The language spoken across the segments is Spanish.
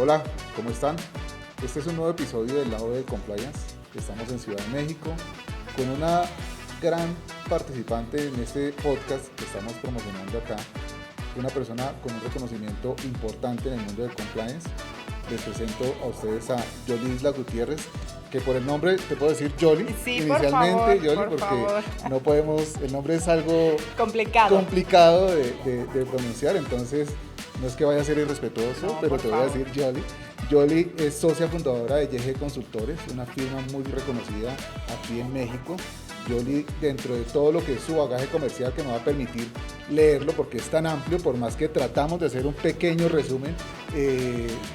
Hola, ¿cómo están? Este es un nuevo episodio del lado de Compliance. Estamos en Ciudad de México con una gran participante en este podcast que estamos promocionando acá, una persona con un reconocimiento importante en el mundo del compliance. Les presento a ustedes a Yolisla Gutiérrez, que por el nombre te puedo decir Yoli, sí, inicialmente Yoli, por porque favor. no podemos, el nombre es algo complicado de pronunciar, entonces no es que vaya a ser irrespetuoso, no, pero te voy a favor. decir Yoli. Yoli es socia fundadora de YG Consultores, una firma muy reconocida aquí en México. Yoli, dentro de todo lo que es su bagaje comercial, que me va a permitir leerlo porque es tan amplio, por más que tratamos de hacer un pequeño resumen,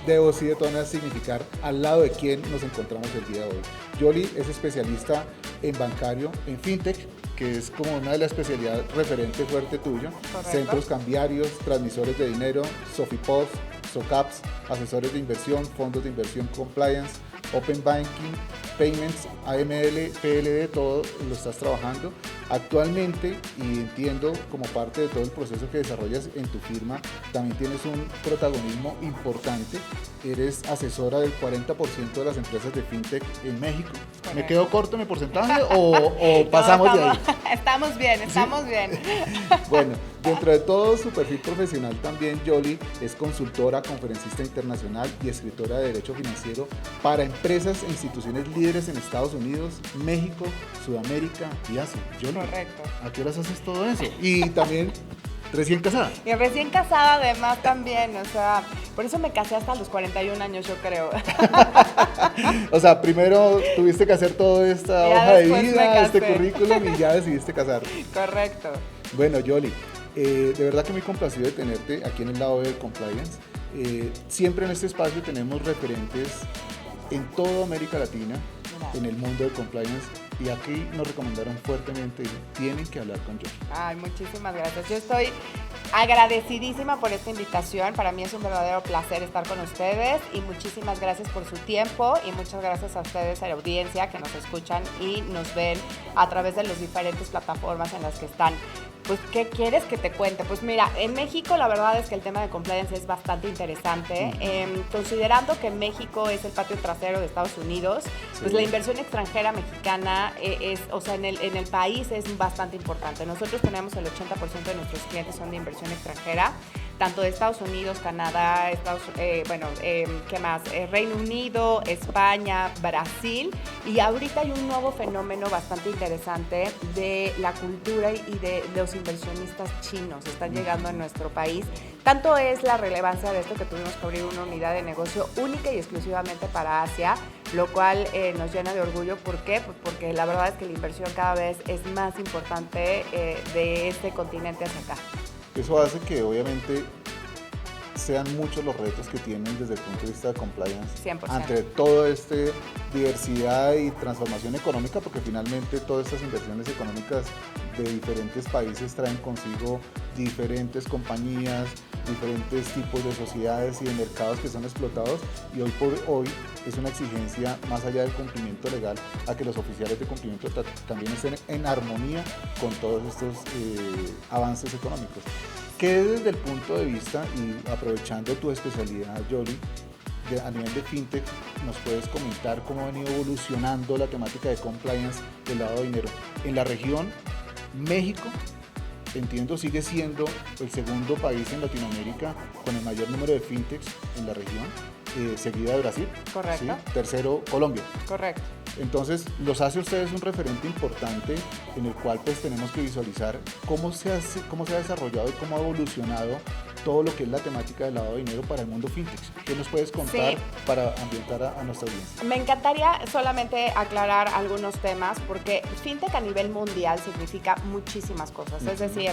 debo sí de todas maneras significar al lado de quién nos encontramos el día de hoy. Yoli es especialista en bancario, en fintech, que es como una de las especialidades referente fuerte tuyo. Correcto. Centros cambiarios, transmisores de dinero, Sofipods, SOCAPs, asesores de inversión, fondos de inversión compliance, Open Banking, Payments, AML, PLD, todo lo estás trabajando actualmente, y entiendo como parte de todo el proceso que desarrollas en tu firma, también tienes un protagonismo importante. Eres asesora del 40% de las empresas de fintech en México. Correcto. ¿Me quedo corto en el porcentaje o pasamos no, de ahí? Estamos bien, estamos ¿Sí? bien. Bueno, dentro de todo su perfil profesional también, Yoli es consultora, conferencista internacional y escritora de Derecho Financiero para empresas e instituciones líderes en Estados Unidos, México, Sudamérica y Asia. Yoli, Correcto. ¿a qué horas haces todo eso? Y también recién casada. Y recién casada además también, o sea, por eso me casé hasta los 41 años, yo creo. O sea, primero tuviste que hacer toda esta Ya hoja de después me vida, casé. este currículum, y ya decidiste casarte. Correcto. Bueno, Yoli, de verdad que muy complacido de tenerte aquí en el lado del compliance. Siempre en este espacio tenemos referentes en toda América Latina, en el mundo del compliance, y aquí nos recomendaron fuertemente, tienen que hablar con Yoli. Ay, muchísimas gracias. Yo estoy agradecidísima por esta invitación. Para mí es un verdadero placer estar con ustedes y muchísimas gracias por su tiempo y muchas gracias a ustedes, a la audiencia que nos escuchan y nos ven a través de las diferentes plataformas en las que están. Pues, ¿qué quieres que te cuente? Pues mira, en México la verdad es que el tema de compliance es bastante interesante. Considerando que México es el patio trasero de Estados Unidos, pues la inversión extranjera mexicana en el país es bastante importante. Nosotros tenemos el 80% de nuestros clientes son de inversión extranjera, tanto de Estados Unidos, Canadá, ¿qué más? Reino Unido, España, Brasil, y ahorita hay un nuevo fenómeno bastante interesante de la cultura y de los inversionistas chinos. Están llegando a nuestro país. Tanto es la relevancia de esto que tuvimos que abrir una unidad de negocio única y exclusivamente para Asia, lo cual nos llena de orgullo. ¿Por qué? Pues porque la verdad es que la inversión cada vez es más importante de este continente hacia acá. Eso hace que obviamente sean muchos los retos que tienen desde el punto de vista de compliance 100%. ante toda esta diversidad y transformación económica, porque finalmente todas estas inversiones económicas de diferentes países traen consigo diferentes compañías, diferentes tipos de sociedades y de mercados que son explotados, y hoy por hoy es una exigencia más allá del cumplimiento legal a que los oficiales de cumplimiento también estén en armonía con todos estos avances económicos. ¿Qué desde el punto de vista, y aprovechando tu especialidad, Yoli, a nivel de fintech, nos puedes comentar cómo ha venido evolucionando la temática de compliance del lavado de dinero? En la región, México, entiendo, sigue siendo el segundo país en Latinoamérica con el mayor número de fintechs en la región, seguida de Brasil. Correcto. ¿Sí? Tercero, Colombia. Correcto. Entonces, los hace ustedes un referente importante en el cual pues tenemos que visualizar cómo se ha desarrollado y cómo ha evolucionado todo lo que es la temática del lavado de dinero para el mundo fintech. ¿Qué nos puedes contar para ambientar a nuestra audiencia? Me encantaría solamente aclarar algunos temas, porque fintech a nivel mundial significa muchísimas cosas. Es decir,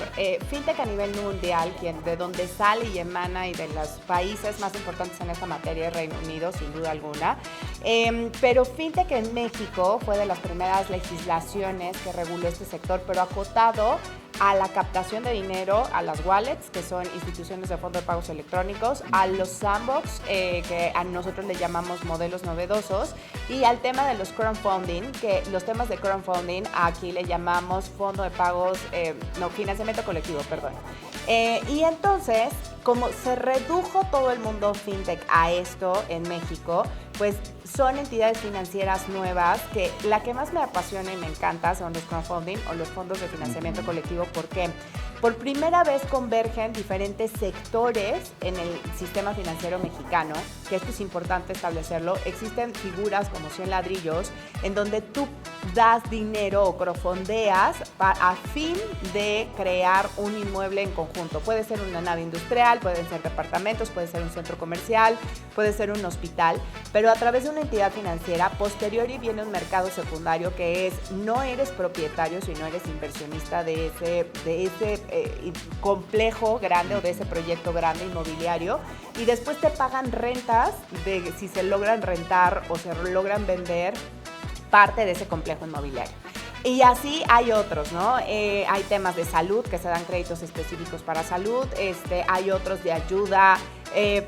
fintech a nivel mundial, de donde sale y emana y de los países más importantes en esta materia es Reino Unido, sin duda alguna. Pero fintech en México fue de las primeras legislaciones que reguló este sector, pero acotado a la captación de dinero, a las wallets, que son instituciones de fondo de pagos electrónicos, a los sandbox, que a nosotros le llamamos modelos novedosos, y al tema de los crowdfunding, que los temas de crowdfunding aquí le llamamos fondo de pagos, financiamiento colectivo, perdón. Y entonces, como se redujo todo el mundo fintech a esto en México, pues son entidades financieras nuevas que la que más me apasiona y me encanta son los crowdfunding o los fondos de financiamiento colectivo. ¿Por qué? Por primera vez convergen diferentes sectores en el sistema financiero mexicano, que esto es importante establecerlo. Existen figuras como 100 ladrillos en donde tú das dinero o crowdfundeas a fin de crear un inmueble en conjunto. Puede ser una nave industrial, pueden ser departamentos, puede ser un centro comercial, puede ser un hospital, pero a través de una entidad financiera, posterior y viene un mercado secundario que es, no eres propietario, sino eres inversionista de ese complejo grande o de ese proyecto grande inmobiliario, y después te pagan rentas de si se logran rentar o se logran vender parte de ese complejo inmobiliario. Y así hay otros, ¿no? Hay temas de salud, que se dan créditos específicos para salud, hay otros de ayuda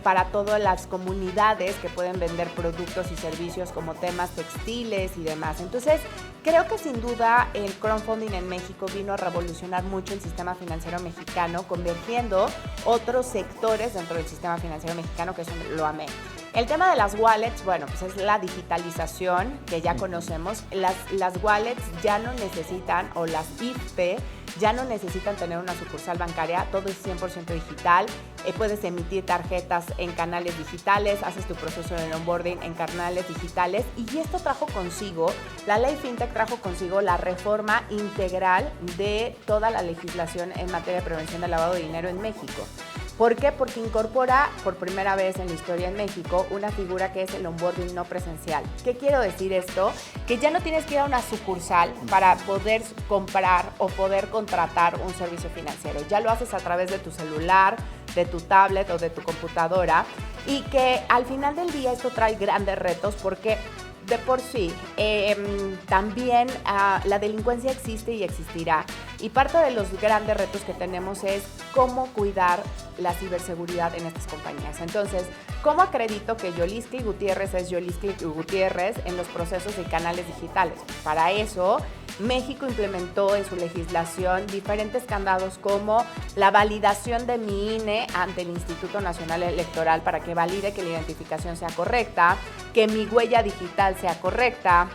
para todas las comunidades que pueden vender productos y servicios como temas textiles y demás. Entonces, creo que sin duda el crowdfunding en México vino a revolucionar mucho el sistema financiero mexicano, convergiendo otros sectores dentro del sistema financiero mexicano, que eso lo amé. El tema de las wallets, bueno, pues es la digitalización que ya conocemos. Las wallets ya no necesitan, o las IFP, ya no necesitan tener una sucursal bancaria, todo es 100% digital. Puedes emitir tarjetas en canales digitales, haces tu proceso de onboarding en canales digitales, y esto trajo consigo, la ley FinTech trajo consigo la reforma integral de toda la legislación en materia de prevención del lavado de dinero en México. ¿Por qué? Porque incorpora por primera vez en la historia en México una figura que es el onboarding no presencial. ¿Qué quiero decir esto? Que ya no tienes que ir a una sucursal para poder comprar o poder contratar un servicio financiero. Ya lo haces a través de tu celular, de tu tablet o de tu computadora, y que al final del día esto trae grandes retos porque de por sí también la delincuencia existe y existirá, y parte de los grandes retos que tenemos es cómo cuidar la ciberseguridad en estas compañías. Entonces, ¿cómo acredito que Yoliskli Gutiérrez es Yoliskli Gutiérrez en los procesos y canales digitales? Para eso, México implementó en su legislación diferentes candados como la validación de mi INE ante el Instituto Nacional Electoral para que valide que la identificación sea correcta, que mi huella digital sea correcta.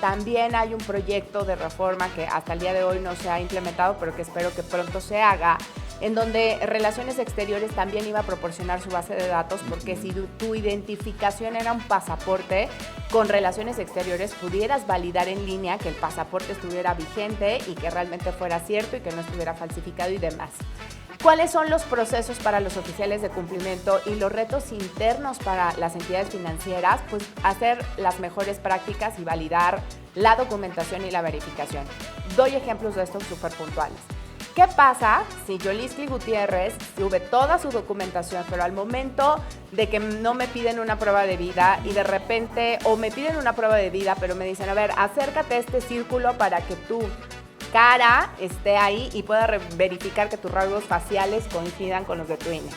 También hay un proyecto de reforma que hasta el día de hoy no se ha implementado, pero que espero que pronto se haga, en donde Relaciones Exteriores también iba a proporcionar su base de datos, porque si tu identificación era un pasaporte, con Relaciones Exteriores pudieras validar en línea que el pasaporte estuviera vigente y que realmente fuera cierto y que no estuviera falsificado y demás. ¿Cuáles son los procesos para los oficiales de cumplimiento y los retos internos para las entidades financieras? Pues hacer las mejores prácticas y validar la documentación y la verificación. Doy ejemplos de estos súper puntuales. ¿Qué pasa si Yoliskli Gutiérrez sube toda su documentación, pero al momento de que no me piden una prueba de vida y de repente, o me piden una prueba de vida, pero me dicen, a ver, acércate a este círculo para que tu cara esté ahí y pueda verificar que tus rasgos faciales coincidan con los de tu INE?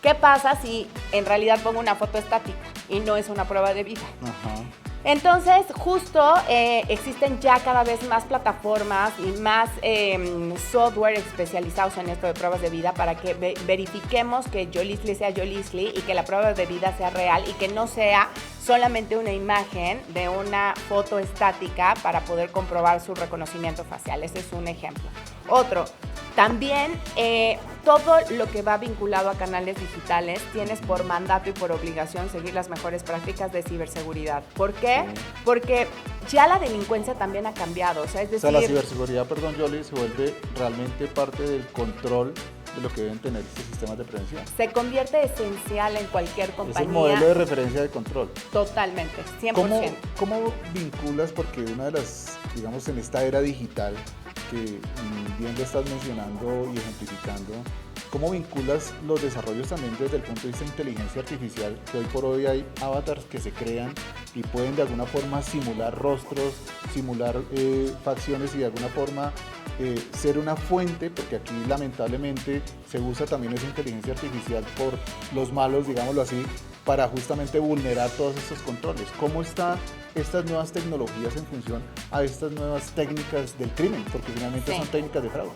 ¿Qué pasa si en realidad pongo una foto estática y no es una prueba de vida? Ajá. Entonces, justo existen ya cada vez más plataformas y más software especializados en esto de pruebas de vida para que verifiquemos que Yoliskli sea Yoliskli y que la prueba de vida sea real y que no sea solamente una imagen de una foto estática para poder comprobar su reconocimiento facial. Ese es un ejemplo. Otro, también todo lo que va vinculado a canales digitales tienes por mandato y por obligación seguir las mejores prácticas de ciberseguridad. ¿Por qué? Sí. Porque ya la delincuencia también ha cambiado. O sea, es decir, la ciberseguridad, Yoli, se vuelve realmente parte del control de lo que deben tener estos sistemas de prevención. Se convierte esencial en cualquier compañía. Es el modelo de referencia de control. Totalmente, 100%. ¿Cómo vinculas? Porque una de las, digamos, en esta era digital, que bien lo estás mencionando y ejemplificando, ¿cómo vinculas los desarrollos también desde el punto de vista de inteligencia artificial? Que hoy por hoy hay avatars que se crean y pueden de alguna forma simular rostros, simular facciones y de alguna forma ser una fuente, porque aquí lamentablemente se usa también esa inteligencia artificial por los malos, digámoslo así, para justamente vulnerar todos estos controles. ¿Cómo están estas nuevas tecnologías en función a estas nuevas técnicas del crimen? Porque finalmente son técnicas de fraude.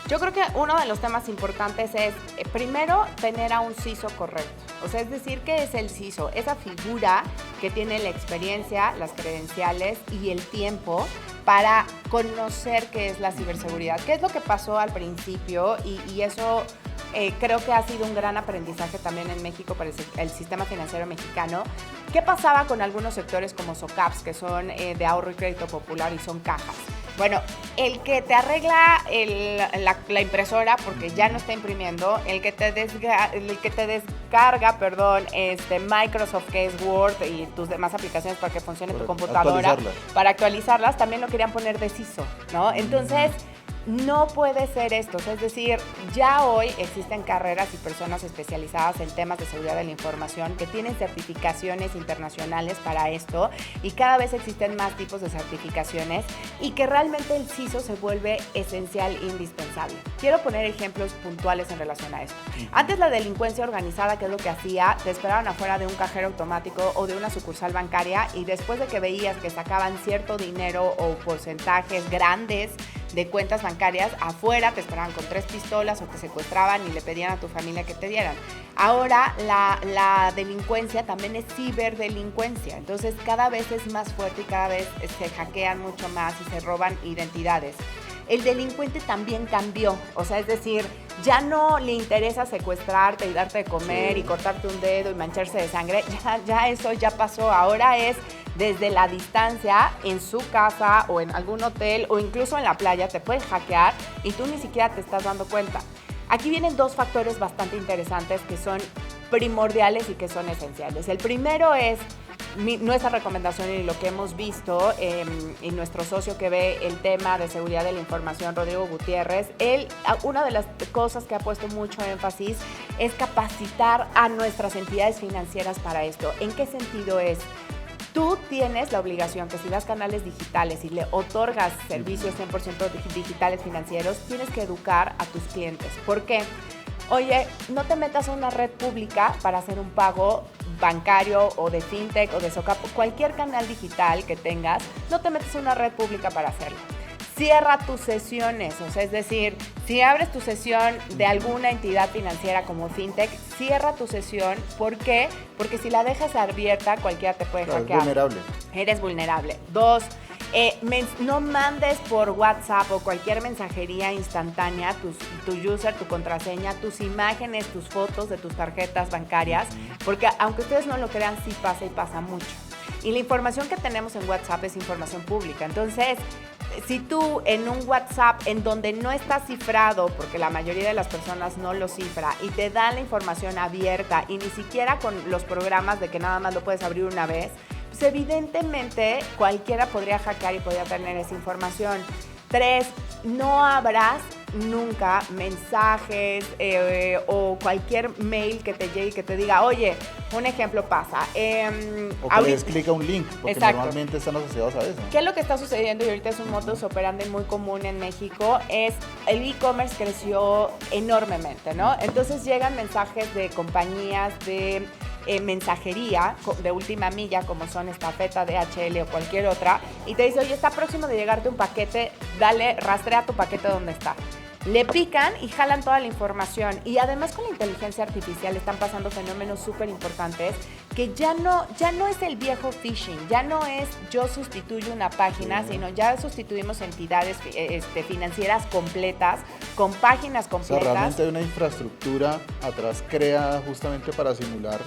Yo creo que uno de los temas importantes es, primero, tener a un CISO correcto. O sea, es decir, ¿qué es el CISO? Esa figura que tiene la experiencia, las credenciales y el tiempo para conocer qué es la ciberseguridad. ¿Qué es lo que pasó al principio? Y eso creo que ha sido un gran aprendizaje también en México para el sistema financiero mexicano. ¿Qué pasaba con algunos sectores como SOCAPs, que son de ahorro y crédito popular y son cajas? Bueno, el que te arregla la impresora porque ya no está imprimiendo, el que te descarga, Microsoft, que es Word y tus demás aplicaciones para que funcione tu computadora, para actualizarlas, también lo querían poner de CISO, ¿no? Entonces, no puede ser esto, o sea, es decir, ya hoy existen carreras y personas especializadas en temas de seguridad de la información que tienen certificaciones internacionales para esto y cada vez existen más tipos de certificaciones y que realmente el CISO se vuelve esencial e indispensable. Quiero poner ejemplos puntuales en relación a esto. Antes la delincuencia organizada, ¿qué es lo que hacía? Te esperaban afuera de un cajero automático o de una sucursal bancaria y después de que veías que sacaban cierto dinero o porcentajes grandes de cuentas bancarias, afuera te esperaban con 3 pistolas o te secuestraban y le pedían a tu familia que te dieran. Ahora la delincuencia también es ciberdelincuencia, entonces cada vez es más fuerte y cada vez se hackean mucho más y se roban identidades. El delincuente también cambió, o sea, es decir, ya no le interesa secuestrarte y darte de comer y cortarte un dedo y mancharse de sangre, ya eso ya pasó, ahora es desde la distancia, en su casa o en algún hotel o incluso en la playa, te pueden hackear y tú ni siquiera te estás dando cuenta. Aquí vienen 2 factores bastante interesantes que son primordiales y que son esenciales. El primero es nuestra recomendación y lo que hemos visto y nuestro socio que ve el tema de seguridad de la información, Rodrigo Gutiérrez, una de las cosas que ha puesto mucho énfasis es capacitar a nuestras entidades financieras para esto. ¿En qué sentido es? Tú tienes la obligación que si das canales digitales y le otorgas servicios 100% digitales financieros, tienes que educar a tus clientes. ¿Por qué? Oye, no te metas a una red pública para hacer un pago bancario o de fintech o de SOCAP, cualquier canal digital que tengas, no te metas a una red pública para hacerlo. Cierra tus sesiones, o sea, es decir, si abres tu sesión de alguna entidad financiera como fintech, cierra tu sesión. ¿Por qué? Porque si la dejas abierta, cualquiera te puede hackear. Eres vulnerable. Eres vulnerable. 2, no mandes por WhatsApp o cualquier mensajería instantánea tu user, tu contraseña, tus imágenes, tus fotos de tus tarjetas bancarias, porque aunque ustedes no lo crean, sí pasa y pasa mucho. Y la información que tenemos en WhatsApp es información pública. Entonces, si tú en un WhatsApp en donde no está cifrado, porque la mayoría de las personas no lo cifra, y te dan la información abierta y ni siquiera con los programas de que nada más lo puedes abrir una vez, pues evidentemente cualquiera podría hackear y podría tener esa información. 3, no abras nunca mensajes o cualquier mail que te llegue y que te diga, oye, un ejemplo pasa. O que le des clic a un link, porque normalmente están asociados a eso. ¿Qué es lo que está sucediendo? Y ahorita es un modus operandi muy común en México, es el e-commerce creció enormemente, ¿no? Entonces llegan mensajes de compañías de mensajería de última milla, como son Estafeta, DHL o cualquier otra, y te dice, oye, está próximo de llegarte un paquete, dale, rastrea tu paquete donde está. Le pican y jalan toda la información. Y además con la inteligencia artificial están pasando fenómenos súper importantes que ya no es el viejo phishing, ya no es yo sustituyo una página, sino ya sustituimos entidades financieras completas con páginas completas. O sea, realmente hay una infraestructura atrás creada justamente para simular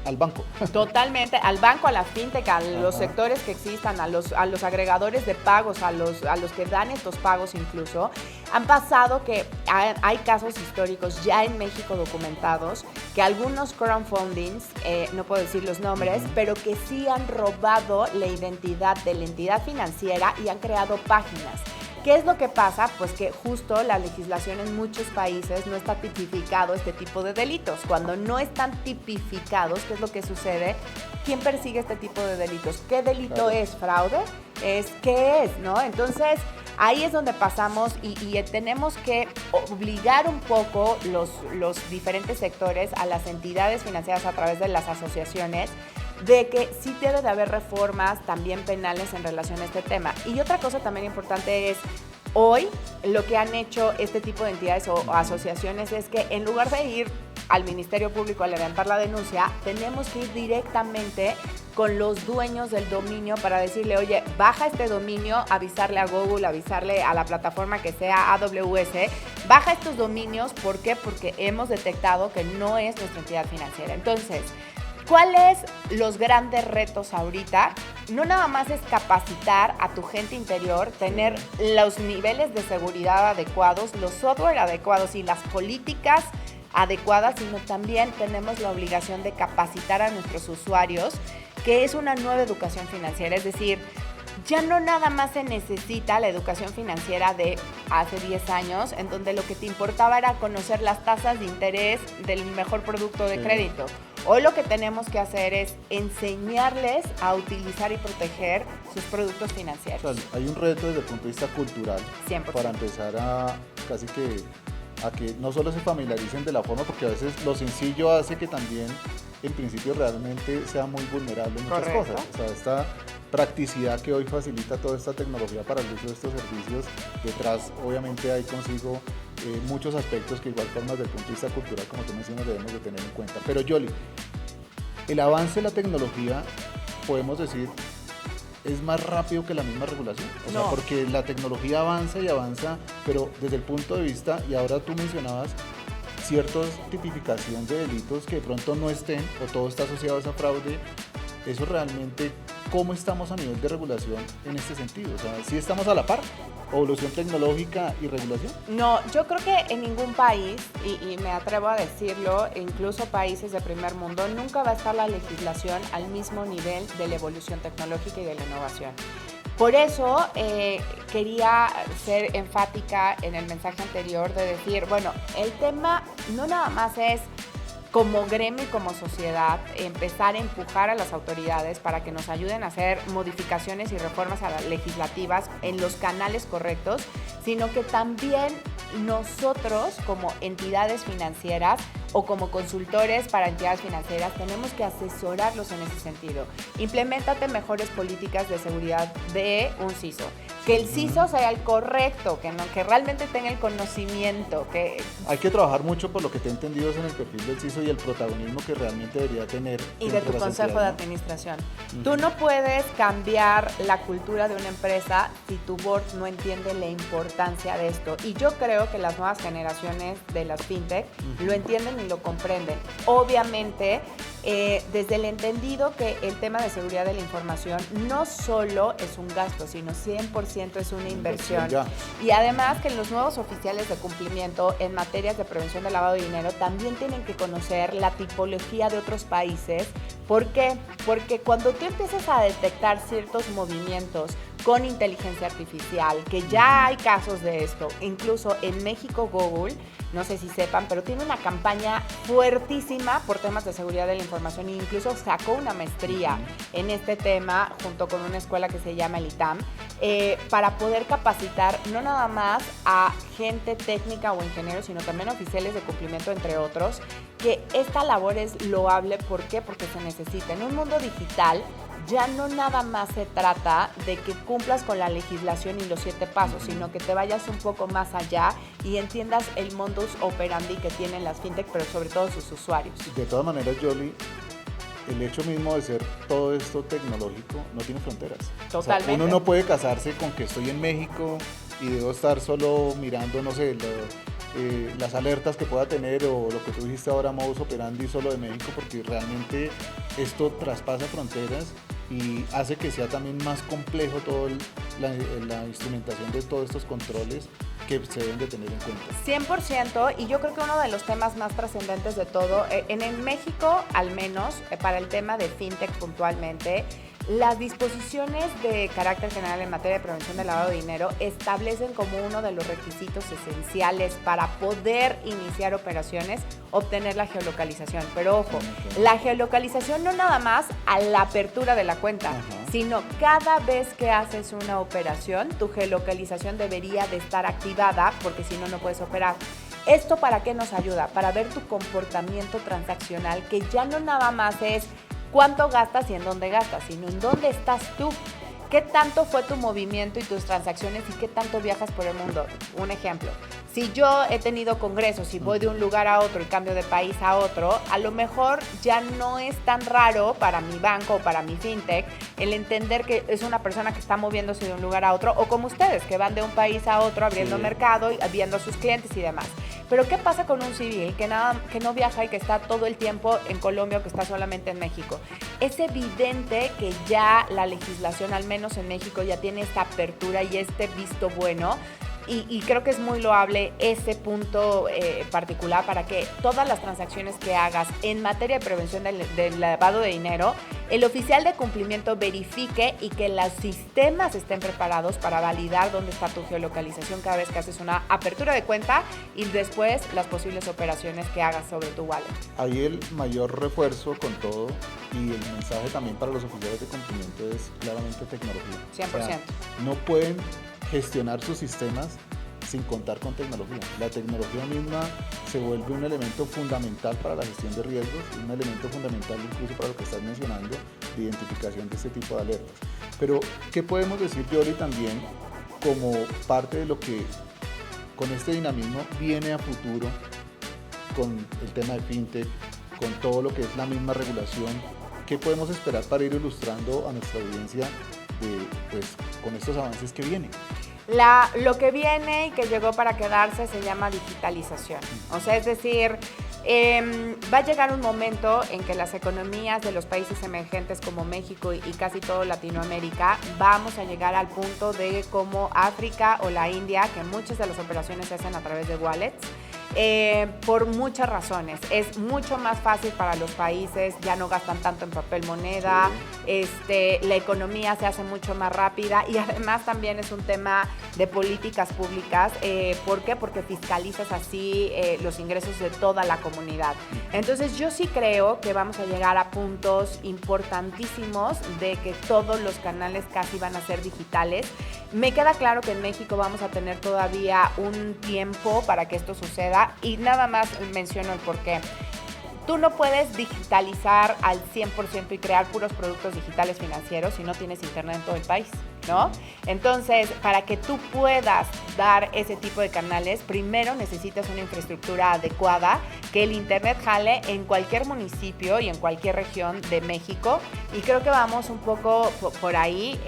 al banco. Totalmente, al banco, a la fintech, a los sectores que existan, a los agregadores de pagos, a los que dan estos pagos incluso. Han pasado que hay casos históricos ya en México documentados que algunos crowdfundings, no puedo decir los nombres, pero que sí han robado la identidad de la entidad financiera y han creado páginas. ¿Qué es lo que pasa? Pues que justo la legislación en muchos países no está tipificado este tipo de delitos. Cuando no están tipificados, ¿qué es lo que sucede? ¿Quién persigue este tipo de delitos? ¿Qué delito es? ¿Fraude? ¿Qué es? ¿No? Entonces, ahí es donde pasamos y tenemos que obligar un poco los diferentes sectores a las entidades financieras a través de las asociaciones de que sí debe de haber reformas también penales en relación a este tema. Y otra cosa también importante es, hoy lo que han hecho este tipo de entidades o asociaciones es que en lugar de ir al Ministerio Público a levantar la denuncia, tenemos que ir directamente con los dueños del dominio para decirle, oye, baja este dominio, avisarle a Google, avisarle a la plataforma que sea AWS, baja estos dominios. ¿Por qué? Porque hemos detectado que no es nuestra entidad financiera. Entonces, ¿cuáles los grandes retos ahorita? No nada más es capacitar a tu gente interior, tener los niveles de seguridad adecuados, los software adecuados y las políticas adecuadas, sino también tenemos la obligación de capacitar a nuestros usuarios, que es una nueva educación financiera. Es decir, ya no nada más se necesita la educación financiera de hace 10 años, en donde lo que te importaba era conocer las tasas de interés del mejor producto de crédito. Hoy lo que tenemos que hacer es enseñarles a utilizar y proteger sus productos financieros. O sea, hay un reto desde el punto de vista cultural 100%. para empezar a que no solo se familiaricen de la forma, porque a veces lo sencillo hace que también en principio realmente sea muy vulnerable en muchas cosas. O sea, esta practicidad que hoy facilita toda esta tecnología para el uso de estos servicios, detrás obviamente hay consigo muchos aspectos que igual formas desde el punto de vista cultural, como tú mencionas, debemos de tener en cuenta. Pero Yoli, el avance de la tecnología, podemos decir, es más rápido que la misma regulación. O sea, porque la tecnología avanza y avanza, pero desde el punto de vista, y ahora tú mencionabas, ciertas tipificación de delitos que de pronto no estén, o todo está asociado a esa fraude, eso realmente, ¿cómo estamos a nivel de regulación en este sentido? O sea, ¿sí estamos a la par? ¿Evolución tecnológica y regulación? No, yo creo que en ningún país, y me atrevo a decirlo, incluso países de primer mundo, nunca va a estar la legislación al mismo nivel de la evolución tecnológica y de la innovación. Por eso quería ser enfática en el mensaje anterior de decir, bueno, el tema no nada más es como gremio y como sociedad empezar a empujar a las autoridades para que nos ayuden a hacer modificaciones y reformas legislativas en los canales correctos, sino que también nosotros como entidades financieras o como consultores para entidades financieras tenemos que asesorarlos en ese sentido. Impleméntate mejores políticas de seguridad de un CISO. Que el CISO sea el correcto, que realmente tenga el conocimiento. Hay que trabajar mucho por lo que te he entendido en el perfil del CISO y el protagonismo que realmente debería tener. Y de tu consejo de administración. Tú no puedes cambiar la cultura de una empresa si tu board no entiende la importancia de esto. Y yo creo que las nuevas generaciones de las fintech lo entienden y lo comprenden. Obviamente, desde el entendido que el tema de seguridad de la información no solo es un gasto, sino 100% es una inversión. Y además que los nuevos oficiales de cumplimiento en materias de prevención del lavado de dinero también tienen que conocer la tipología de otros países. ¿Por qué? Porque cuando tú empiezas a detectar ciertos movimientos con inteligencia artificial, que ya hay casos de esto, incluso en México Google, no sé si sepan, pero tiene una campaña fuertísima por temas de seguridad de la información e incluso sacó una maestría en este tema junto con una escuela que se llama el ITAM para poder capacitar no nada más a gente técnica o ingenieros, sino también oficiales de cumplimiento, entre otros, que esta labor es loable. ¿Por qué? Porque se necesita. En un mundo digital ya no nada más se trata de que cumplas con la legislación y los 7 pasos, sino que te vayas un poco más allá y entiendas el modus operandi que tienen las fintech, pero sobre todo sus usuarios. De todas maneras, Yoli, el hecho mismo de ser todo esto tecnológico no tiene fronteras. Totalmente. O sea, uno no puede casarse con que estoy en México y debo estar solo mirando, no sé, las alertas que pueda tener o lo que tú dijiste ahora, modus operandi solo de México, porque realmente esto traspasa fronteras y hace que sea también más complejo toda la instrumentación de todos estos controles que se deben de tener en cuenta. 100%, y yo creo que uno de los temas más trascendentes de todo, en México al menos, para el tema de fintech puntualmente, Las disposiciones de carácter general en materia de prevención del lavado de dinero establecen como uno de los requisitos esenciales para poder iniciar operaciones, obtener la geolocalización. Pero ojo, la geolocalización no nada más a la apertura de la cuenta, sino cada vez que haces una operación, tu geolocalización debería de estar activada, porque si no, no puedes operar. ¿Esto para qué nos ayuda? Para ver tu comportamiento transaccional, que ya no nada más es cuánto gastas y en dónde gastas, sino en dónde estás tú. ¿Qué tanto fue tu movimiento y tus transacciones y qué tanto viajas por el mundo? Un ejemplo, si yo he tenido congresos y voy de un lugar a otro y cambio de país a otro, a lo mejor ya no es tan raro para mi banco o para mi fintech el entender que es una persona que está moviéndose de un lugar a otro, o como ustedes, que van de un país a otro abriendo mercado y viendo a sus clientes y demás. Pero ¿qué pasa con un civil que no viaja y que está todo el tiempo en Colombia o que está solamente en México? Es evidente que ya la legislación, al menos en México, ya tiene esta apertura y este visto bueno. Y creo que es muy loable ese punto particular para que todas las transacciones que hagas en materia de prevención del lavado de dinero, el oficial de cumplimiento verifique y que los sistemas estén preparados para validar dónde está tu geolocalización cada vez que haces una apertura de cuenta y después las posibles operaciones que hagas sobre tu wallet. Ahí el mayor refuerzo con todo y el mensaje también para los oficiales de cumplimiento es claramente tecnología. 100%. O sea, no pueden gestionar sus sistemas sin contar con tecnología. La tecnología misma se vuelve un elemento fundamental para la gestión de riesgos, un elemento fundamental incluso para lo que estás mencionando, de identificación de este tipo de alertas. Pero, ¿qué podemos decir, Yoli, también como parte de lo que con este dinamismo viene a futuro con el tema de fintech, con todo lo que es la misma regulación? ¿Qué podemos esperar para ir ilustrando a nuestra audiencia con estos avances que vienen? Lo que viene y que llegó para quedarse se llama digitalización. O sea, es decir, va a llegar un momento en que las economías de los países emergentes como México y casi todo Latinoamérica vamos a llegar al punto de como África o la India, que muchas de las operaciones se hacen a través de wallets. Por muchas razones. Es mucho más fácil para los países, ya no gastan tanto en papel moneda, la economía se hace mucho más rápida y además también es un tema de políticas públicas. ¿Por qué? Porque fiscalizas así los ingresos de toda la comunidad. Entonces yo sí creo que vamos a llegar a puntos importantísimos de que todos los canales casi van a ser digitales. Me queda claro que en México vamos a tener todavía un tiempo para que esto suceda y nada más menciono el porqué. Tú no puedes digitalizar al 100% y crear puros productos digitales financieros si no tienes internet en todo el país, ¿no? Entonces, para que tú puedas dar ese tipo de canales, primero necesitas una infraestructura adecuada, que el internet jale en cualquier municipio y en cualquier región de México. Y creo que vamos un poco por ahí,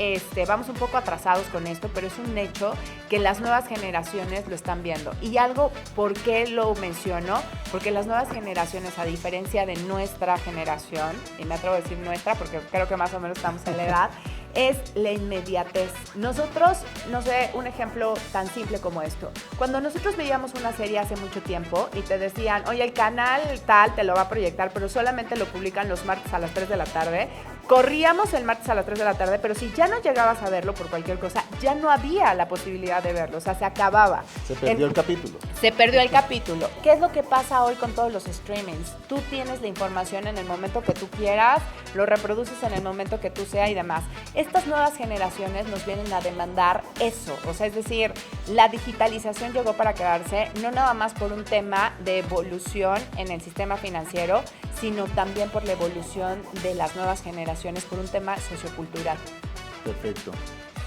vamos un poco atrasados con esto, pero es un hecho que las nuevas generaciones lo están viendo. Y algo, ¿por qué lo menciono? Porque las nuevas generaciones, a diferencia de nuestra generación, y me atrevo a decir nuestra porque creo que más o menos estamos en la edad, es la inmediatez. Nosotros, no sé, un ejemplo tan simple como esto. Cuando nosotros veíamos una serie hace mucho tiempo y te decían, oye, el canal tal te lo va a proyectar, pero solamente lo publican los martes a las 3 de la tarde, corríamos el martes a las 3 de la tarde, pero si ya no llegabas a verlo por cualquier cosa, ya no había la posibilidad de verlo, o sea, se acababa. Se perdió el capítulo. Se perdió el capítulo. ¿Qué es lo que pasa hoy con todos los streamings? Tú tienes la información en el momento que tú quieras, lo reproduces en el momento que tú sea y demás. Estas nuevas generaciones nos vienen a demandar eso, o sea, es decir, la digitalización llegó para quedarse, no nada más por un tema de evolución en el sistema financiero, sino también por la evolución de las nuevas generaciones, por un tema sociocultural. Perfecto.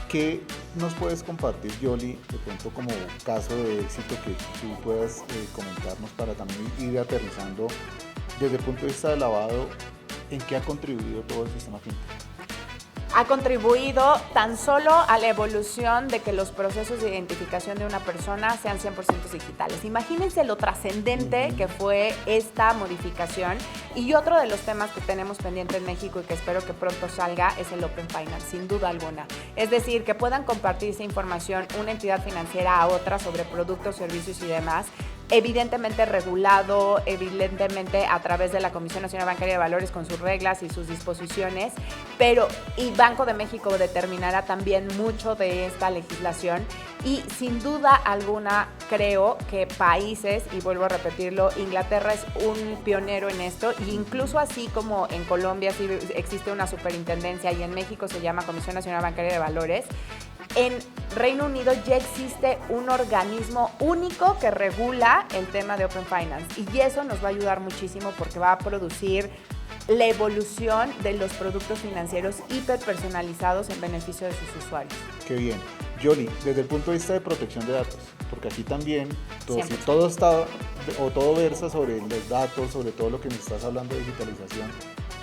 ¿Qué nos puedes compartir, Yoli, de pronto como caso de éxito que tú puedas comentarnos para también ir aterrizando desde el punto de vista de lavado, en qué ha contribuido todo el sistema fintech? Ha contribuido tan solo a la evolución de que los procesos de identificación de una persona sean 100% digitales. Imagínense lo trascendente que fue esta modificación. Y otro de los temas que tenemos pendiente en México y que espero que pronto salga es el Open Finance, sin duda alguna. Es decir, que puedan compartirse información una entidad financiera a otra sobre productos, servicios y demás, evidentemente regulado, evidentemente a través de la Comisión Nacional Bancaria de Valores con sus reglas y sus disposiciones, pero y Banco de México determinará también mucho de esta legislación y sin duda alguna creo que países, y vuelvo a repetirlo, Inglaterra es un pionero en esto, e incluso así como en Colombia sí existe una superintendencia y en México se llama Comisión Nacional Bancaria de Valores, en Reino Unido ya existe un organismo único que regula el tema de Open Finance y eso nos va a ayudar muchísimo porque va a producir la evolución de los productos financieros hiperpersonalizados en beneficio de sus usuarios. Qué bien. Yoli, desde el punto de vista de protección de datos, porque aquí también si todo versa sobre los datos, sobre todo lo que nos estás hablando de digitalización,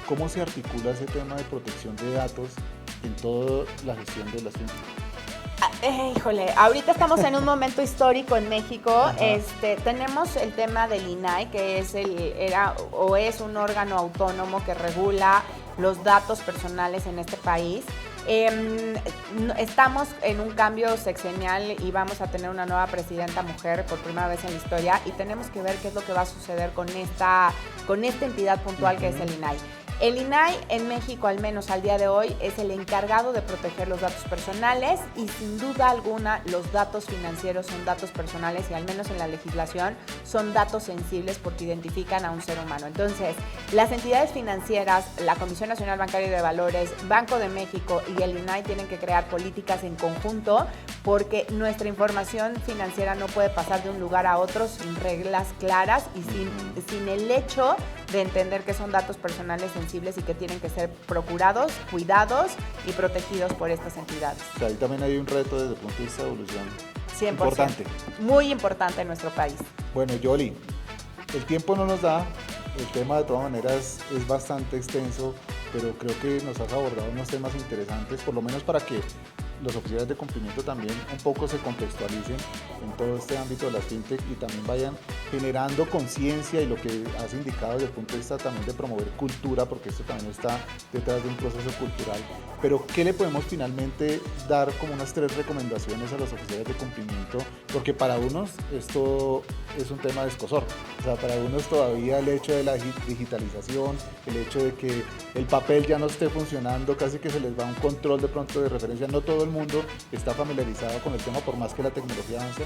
¿cómo se articula ese tema de protección de datos en toda la gestión de las fintech? Híjole, ahorita estamos en un momento histórico en México. Tenemos el tema del INAI, que es un órgano autónomo que regula los datos personales en este país. Estamos en un cambio sexenial y vamos a tener una nueva presidenta mujer por primera vez en la historia y tenemos que ver qué es lo que va a suceder con esta entidad puntual que es el INAI. El INAI en México, al menos al día de hoy, es el encargado de proteger los datos personales y sin duda alguna los datos financieros son datos personales y al menos en la legislación son datos sensibles porque identifican a un ser humano. Entonces, las entidades financieras, la Comisión Nacional Bancaria de Valores, Banco de México y el INAI tienen que crear políticas en conjunto porque nuestra información financiera no puede pasar de un lugar a otro sin reglas claras y sin el hecho de entender que son datos personales sensibles y que tienen que ser procurados, cuidados y protegidos por estas entidades. O sea, ahí también hay un reto desde el punto de vista de evolución 100%. Importante. Muy importante en nuestro país. Bueno, Yoli, el tiempo no nos da, el tema de todas maneras es bastante extenso, pero creo que nos has abordado unos temas interesantes, por lo menos para que los oficiales de cumplimiento también un poco se contextualicen en todo este ámbito de las fintech y también vayan generando conciencia y lo que has indicado desde el punto de vista también de promover cultura, porque esto también está detrás de un proceso cultural. Pero ¿qué le podemos finalmente dar como unas 3 recomendaciones a los oficiales de cumplimiento? Porque para unos esto es un tema de escozor, o sea, para unos todavía el hecho de la digitalización, el hecho de que el papel ya no esté funcionando, casi que se les va un control de pronto de referencia, no todo el mundo está familiarizado con el tema por más que la tecnología avance.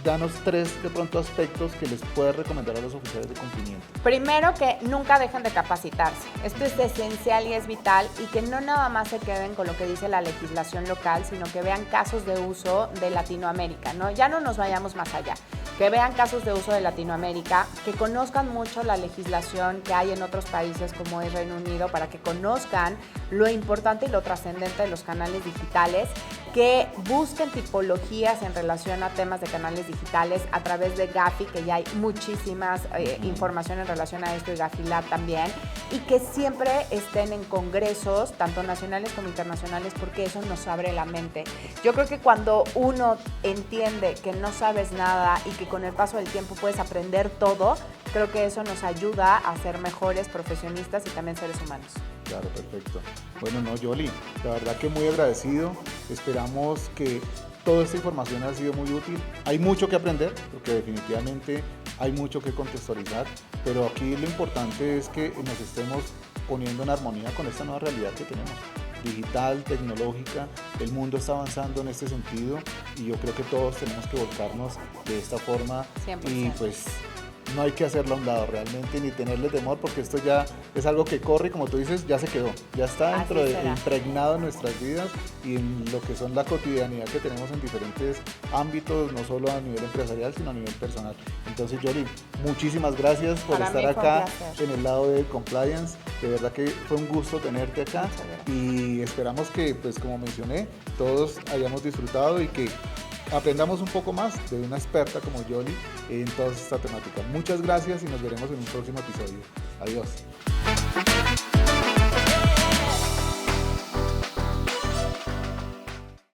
Danos 3 de pronto aspectos que les puedes recomendar a los oficiales de cumplimiento. Primero, que nunca dejen de capacitarse. Esto es esencial y es vital y que no nada más se queden con lo que dice la legislación local, sino que vean casos de uso de Latinoamérica, ¿no? Ya no nos vayamos más allá. Que vean casos de uso de Latinoamérica, que conozcan mucho la legislación que hay en otros países como es Reino Unido para que conozcan lo importante y lo trascendente de los canales digitales, que busquen tipologías en relación a temas de canales digitales a través de Gafi, que ya hay muchísimas información en relación a esto y Gafilab también, y que siempre estén en congresos, tanto nacionales como internacionales, porque eso nos abre la mente. Yo creo que cuando uno entiende que no sabes nada y que con el paso del tiempo puedes aprender todo, creo que eso nos ayuda a ser mejores profesionistas y también seres humanos. Claro, perfecto. Bueno, no, Yoli, la verdad que muy agradecido. Esperamos que toda esta información ha sido muy útil. Hay mucho que aprender, porque definitivamente hay mucho que contextualizar, pero aquí lo importante es que nos estemos poniendo en armonía con esta nueva realidad que tenemos. Digital, tecnológica, el mundo está avanzando en este sentido y yo creo que todos tenemos que volcarnos de esta forma 100%. Y pues no hay que hacerlo a un lado realmente ni tenerle temor porque esto ya es algo que corre y como tú dices ya se quedó, ya está impregnado en nuestras vidas y en lo que son la cotidianidad que tenemos en diferentes ámbitos, no solo a nivel empresarial sino a nivel personal. Entonces Yoli, muchísimas gracias por estar acá en el lado de Compliance, de verdad que fue un gusto tenerte acá y esperamos que pues como mencioné todos hayamos disfrutado y que aprendamos un poco más de una experta como Yoli en toda esta temática. Muchas gracias y nos veremos en un próximo episodio. Adiós.